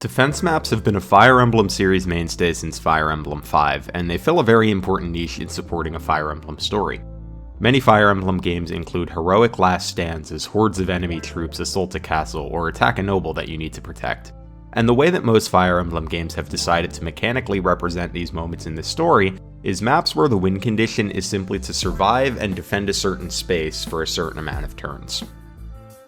Defense maps have been a Fire Emblem series mainstay since Fire Emblem 5, and they fill a very important niche in supporting a Fire Emblem story. Many Fire Emblem games include heroic last stands as hordes of enemy troops assault a castle or attack a noble that you need to protect. And the way that most Fire Emblem games have decided to mechanically represent these moments in the story is maps where the win condition is simply to survive and defend a certain space for a certain amount of turns.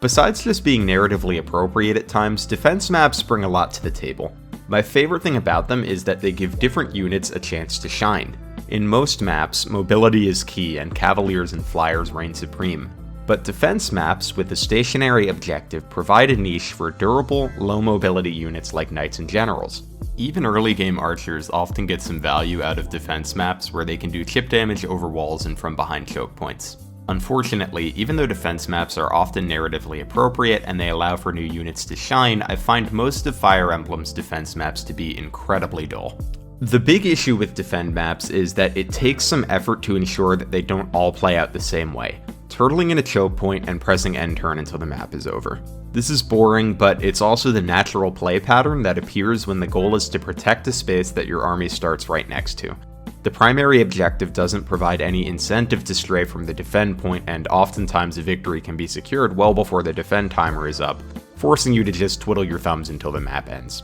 Besides just being narratively appropriate at times, defense maps bring a lot to the table. My favorite thing about them is that they give different units a chance to shine. In most maps, mobility is key and cavaliers and flyers reign supreme. But defense maps with a stationary objective provide a niche for durable, low mobility units like knights and generals. Even early game archers often get some value out of defense maps where they can do chip damage over walls and from behind choke points. Unfortunately, even though defense maps are often narratively appropriate and they allow for new units to shine, I find most of Fire Emblem's defense maps to be incredibly dull. The big issue with defend maps is that it takes some effort to ensure that they don't all play out the same way, turtling in a choke point and pressing end turn until the map is over. This is boring, but it's also the natural play pattern that appears when the goal is to protect a space that your army starts right next to. The primary objective doesn't provide any incentive to stray from the defend point, and oftentimes a victory can be secured well before the defend timer is up, forcing you to just twiddle your thumbs until the map ends.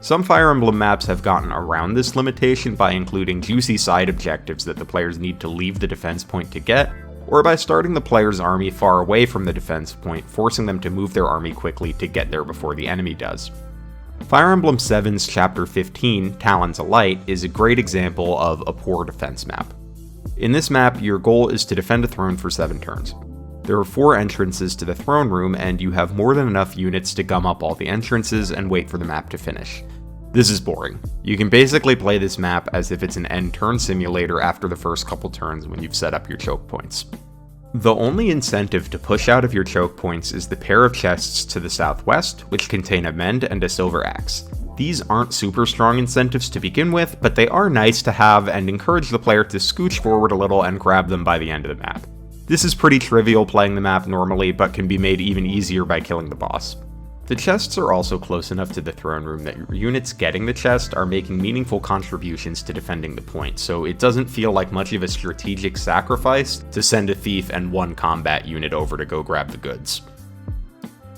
Some Fire Emblem maps have gotten around this limitation by including juicy side objectives that the players need to leave the defense point to get, or by starting the player's army far away from the defense point, forcing them to move their army quickly to get there before the enemy does. Fire Emblem 7's Chapter 15, Talons Alight, is a great example of a poor defense map. In this map, your goal is to defend a throne for 7 turns. There are 4 entrances to the throne room, and you have more than enough units to gum up all the entrances and wait for the map to finish. This is boring. You can basically play this map as if it's an end turn simulator after the first couple turns when you've set up your choke points. The only incentive to push out of your choke points is the pair of chests to the southwest, which contain a mend and a silver axe. These aren't super strong incentives to begin with, but they are nice to have and encourage the player to scooch forward a little and grab them by the end of the map. This is pretty trivial playing the map normally, but can be made even easier by killing the boss. The chests are also close enough to the throne room that your units getting the chest are making meaningful contributions to defending the point, so it doesn't feel like much of a strategic sacrifice to send a thief and 1 combat unit over to go grab the goods.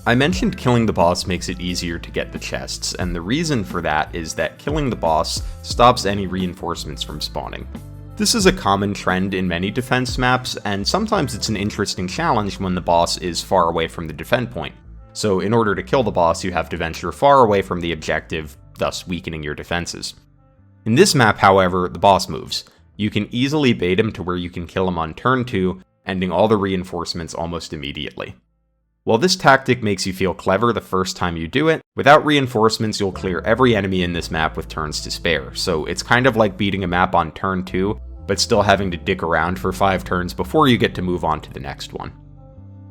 I mentioned killing the boss makes it easier to get the chests, and the reason for that is that killing the boss stops any reinforcements from spawning. This is a common trend in many defense maps, and sometimes it's an interesting challenge when the boss is far away from the defend point. So in order to kill the boss, you have to venture far away from the objective, thus weakening your defenses. In this map, however, the boss moves. You can easily bait him to where you can kill him on turn 2, ending all the reinforcements almost immediately. While this tactic makes you feel clever the first time you do it, without reinforcements you'll clear every enemy in this map with turns to spare, so it's kind of like beating a map on turn 2, but still having to dick around for 5 turns before you get to move on to the next one.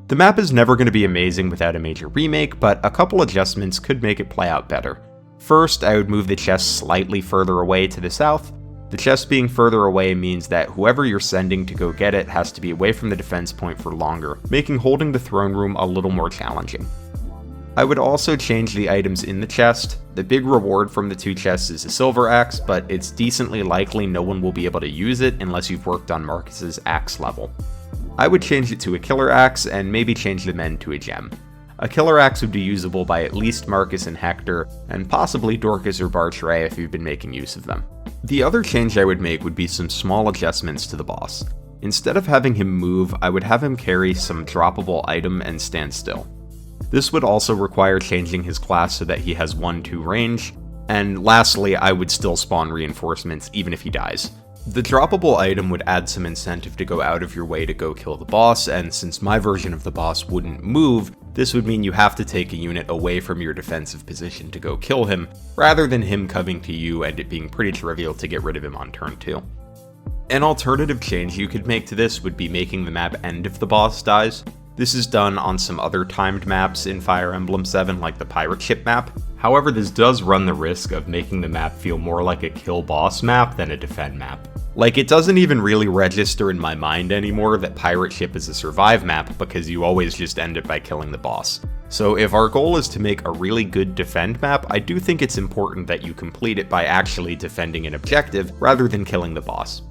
The map is never going to be amazing without a major remake, but a couple adjustments could make it play out better. First, I would move the chest slightly further away to the south. The chest being further away means that whoever you're sending to go get it has to be away from the defense point for longer, making holding the throne room a little more challenging. I would also change the items in the chest. The big reward from the 2 chests is a silver axe, but it's decently likely no one will be able to use it unless you've worked on Marcus's axe level. I would change it to a killer axe and maybe change the mend to a gem. A killer axe would be usable by at least Marcus and Hector, and possibly Dorcas or Bartray if you've been making use of them. The other change I would make would be some small adjustments to the boss. Instead of having him move, I would have him carry some droppable item and stand still. This would also require changing his class so that he has 1-2 range, and lastly, I would still spawn reinforcements even if he dies. The droppable item would add some incentive to go out of your way to go kill the boss, and since my version of the boss wouldn't move, this would mean you have to take a unit away from your defensive position to go kill him, rather than him coming to you and it being pretty trivial to get rid of him on turn 2. An alternative change you could make to this would be making the map end if the boss dies. This is done on some other timed maps in Fire Emblem 7, like the pirate ship map. However, this does run the risk of making the map feel more like a kill boss map than a defend map. Like, it doesn't even really register in my mind anymore that pirate ship is a survive map because you always just end it by killing the boss. So if our goal is to make a really good defend map, I do think it's important that you complete it by actually defending an objective rather than killing the boss.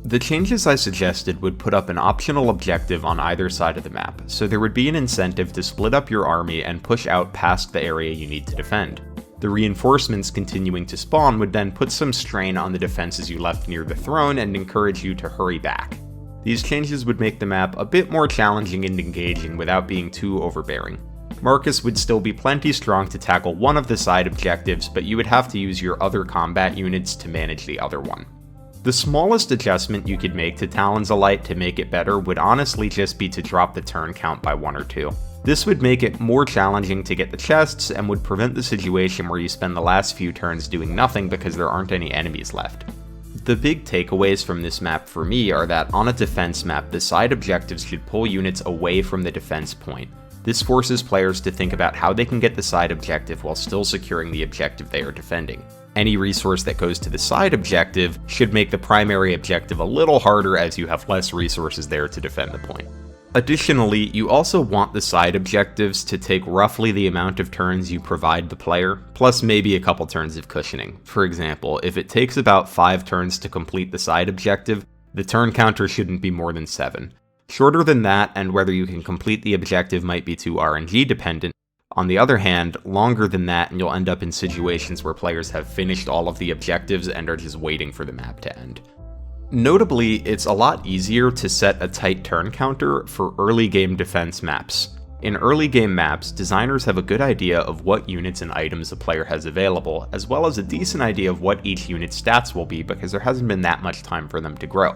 The changes I suggested would put up an optional objective on either side of the map, so there would be an incentive to split up your army and push out past the area you need to defend. The reinforcements continuing to spawn would then put some strain on the defenses you left near the throne and encourage you to hurry back. These changes would make the map a bit more challenging and engaging without being too overbearing. Marcus would still be plenty strong to tackle one of the side objectives, but you would have to use your other combat units to manage the other one. The smallest adjustment you could make to Talons Alight to make it better would honestly just be to drop the turn count by 1 or 2. This would make it more challenging to get the chests and would prevent the situation where you spend the last few turns doing nothing because there aren't any enemies left. The big takeaways from this map for me are that on a defense map, the side objectives should pull units away from the defense point. This forces players to think about how they can get the side objective while still securing the objective they are defending. Any resource that goes to the side objective should make the primary objective a little harder as you have less resources there to defend the point. Additionally, you also want the side objectives to take roughly the amount of turns you provide the player, plus maybe a couple turns of cushioning. For example, if it takes about 5 turns to complete the side objective, the turn counter shouldn't be more than 7. Shorter than that, and whether you can complete the objective might be too RNG dependent. On the other hand, longer than that and you'll end up in situations where players have finished all of the objectives and are just waiting for the map to end. Notably, it's a lot easier to set a tight turn counter for early game defense maps. In early game maps, designers have a good idea of what units and items a player has available, as well as a decent idea of what each unit's stats will be because there hasn't been that much time for them to grow.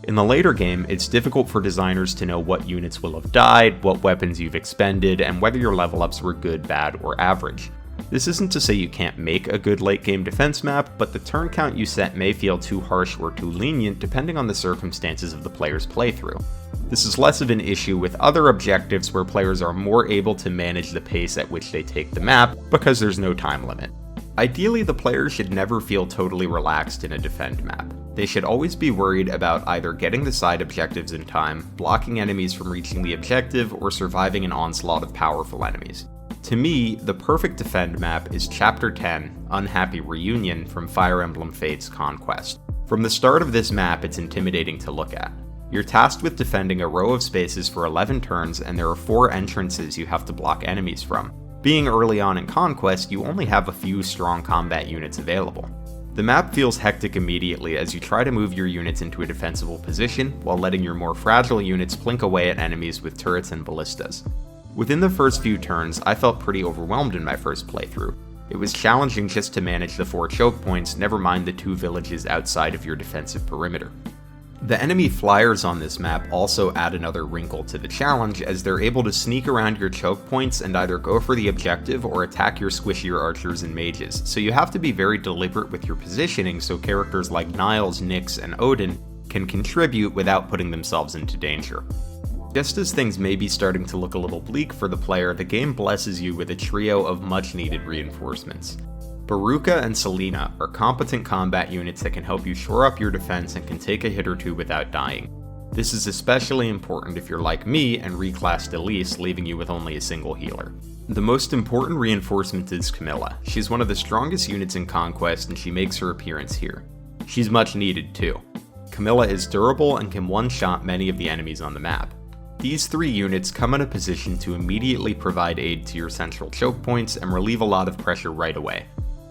In the later game, it's difficult for designers to know what units will have died, what weapons you've expended, and whether your level ups were good, bad, or average. This isn't to say you can't make a good late game defense map, but the turn count you set may feel too harsh or too lenient depending on the circumstances of the player's playthrough. This is less of an issue with other objectives where players are more able to manage the pace at which they take the map because there's no time limit. Ideally, the player should never feel totally relaxed in a defend map. They should always be worried about either getting the side objectives in time, blocking enemies from reaching the objective, or surviving an onslaught of powerful enemies. To me, the perfect defend map is Chapter 10, Unhappy Reunion from Fire Emblem Fates Conquest. From the start of this map, it's intimidating to look at. You're tasked with defending a row of spaces for 11 turns, and there are 4 entrances you have to block enemies from. Being early on in Conquest, you only have a few strong combat units available. The map feels hectic immediately as you try to move your units into a defensible position, while letting your more fragile units plink away at enemies with turrets and ballistas. Within the first few turns, I felt pretty overwhelmed in my first playthrough. It was challenging just to manage the 4 choke points, never mind the 2 villages outside of your defensive perimeter. The enemy flyers on this map also add another wrinkle to the challenge, as they're able to sneak around your choke points and either go for the objective or attack your squishier archers and mages, so you have to be very deliberate with your positioning so characters like Niles, Nyx, and Odin can contribute without putting themselves into danger. Just as things may be starting to look a little bleak for the player, the game blesses you with a trio of much-needed reinforcements. Baruka and Selena are competent combat units that can help you shore up your defense and can take a hit or 2 without dying. This is especially important if you're like me and reclassed Elise, leaving you with only a single healer. The most important reinforcement is Camilla. She's one of the strongest units in Conquest and she makes her appearance here. She's much needed too. Camilla is durable and can one-shot many of the enemies on the map. These 3 units come in a position to immediately provide aid to your central choke points and relieve a lot of pressure right away.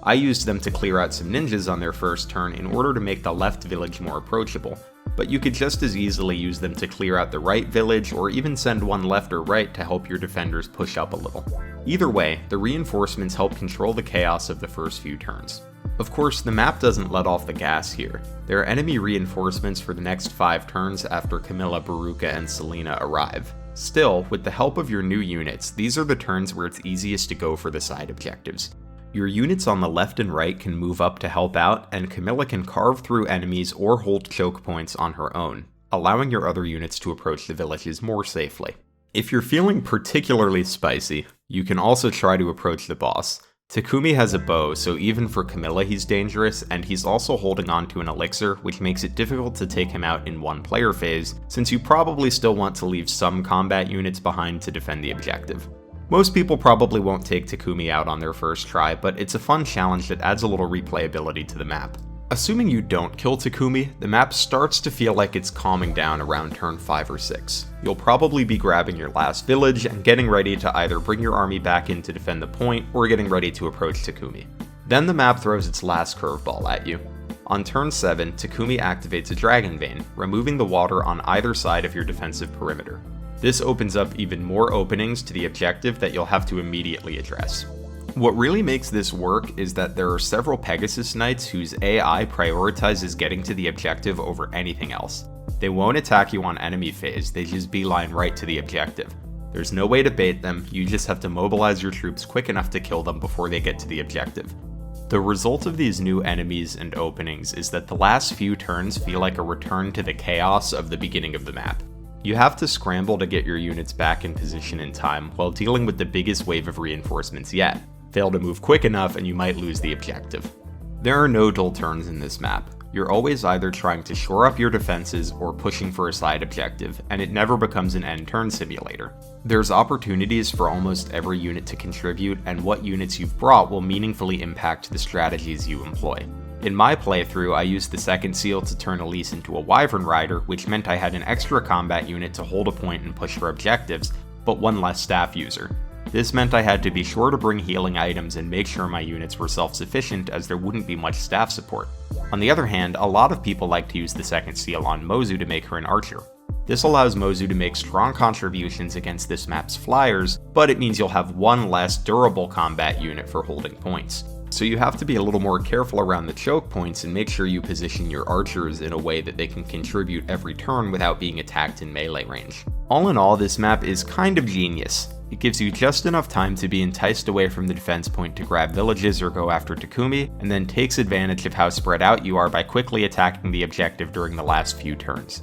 I used them to clear out some ninjas on their first turn in order to make the left village more approachable, but you could just as easily use them to clear out the right village or even send one left or right to help your defenders push up a little. Either way, the reinforcements help control the chaos of the first few turns. Of course, the map doesn't let off the gas here. There are enemy reinforcements for the next 5 turns after Camilla, Baruka, and Selena arrive. Still, with the help of your new units, these are the turns where it's easiest to go for the side objectives. Your units on the left and right can move up to help out, and Camilla can carve through enemies or hold choke points on her own, allowing your other units to approach the villages more safely. If you're feeling particularly spicy, you can also try to approach the boss. Takumi has a bow, so even for Camilla he's dangerous, and he's also holding on to an elixir, which makes it difficult to take him out in one player phase, since you probably still want to leave some combat units behind to defend the objective. Most people probably won't take Takumi out on their first try, but it's a fun challenge that adds a little replayability to the map. Assuming you don't kill Takumi, the map starts to feel like it's calming down around turn 5 or 6. You'll probably be grabbing your last village and getting ready to either bring your army back in to defend the point, or getting ready to approach Takumi. Then the map throws its last curveball at you. On turn 7, Takumi activates a Dragon Vein, removing the water on either side of your defensive perimeter. This opens up even more openings to the objective that you'll have to immediately address. What really makes this work is that there are several Pegasus Knights whose AI prioritizes getting to the objective over anything else. They won't attack you on enemy phase, they just beeline right to the objective. There's no way to bait them, you just have to mobilize your troops quick enough to kill them before they get to the objective. The result of these new enemies and openings is that the last few turns feel like a return to the chaos of the beginning of the map. You have to scramble to get your units back in position in time while dealing with the biggest wave of reinforcements yet. Fail to move quick enough and you might lose the objective. There are no dull turns in this map. You're always either trying to shore up your defenses or pushing for a side objective, and it never becomes an end turn simulator. There's opportunities for almost every unit to contribute, and what units you've brought will meaningfully impact the strategies you employ. In my playthrough, I used the second seal to turn Elise into a Wyvern Rider, which meant I had an extra combat unit to hold a point and push for objectives, but one less staff user. This meant I had to be sure to bring healing items and make sure my units were self-sufficient, as there wouldn't be much staff support. On the other hand, a lot of people like to use the second seal on Mozu to make her an archer. This allows Mozu to make strong contributions against this map's flyers, but it means you'll have one less durable combat unit for holding points. So you have to be a little more careful around the choke points and make sure you position your archers in a way that they can contribute every turn without being attacked in melee range. All in all, this map is kind of genius. It gives you just enough time to be enticed away from the defense point to grab villages or go after Takumi, and then takes advantage of how spread out you are by quickly attacking the objective during the last few turns.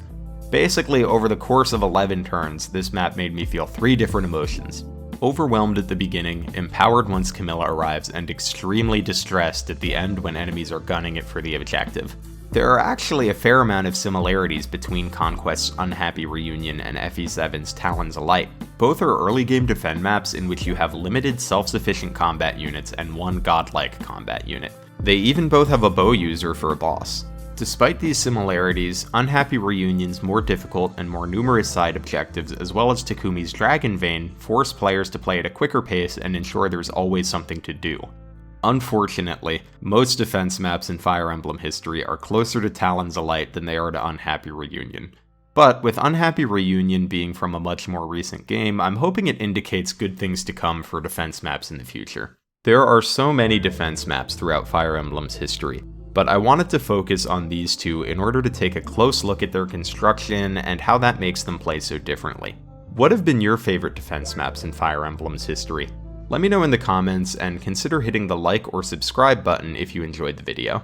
Basically, over the course of 11 turns, this map made me feel 3 different emotions. Overwhelmed at the beginning, empowered once Camilla arrives, and extremely distressed at the end when enemies are gunning it for the objective. There are actually a fair amount of similarities between Conquest's Unhappy Reunion and FE7's Talons Alight. Both are early game defend maps in which you have limited self-sufficient combat units and one godlike combat unit. They even both have a bow user for a boss. Despite these similarities, Unhappy Reunion's more difficult and more numerous side objectives, as well as Takumi's Dragon Vein, force players to play at a quicker pace and ensure there's always something to do. Unfortunately, most defense maps in Fire Emblem history are closer to Talons Alight than they are to Unhappy Reunion. But with Unhappy Reunion being from a much more recent game, I'm hoping it indicates good things to come for defense maps in the future. There are so many defense maps throughout Fire Emblem's history, but I wanted to focus on these two in order to take a close look at their construction and how that makes them play so differently. What have been your favorite defense maps in Fire Emblem's history? Let me know in the comments, and consider hitting the like or subscribe button if you enjoyed the video.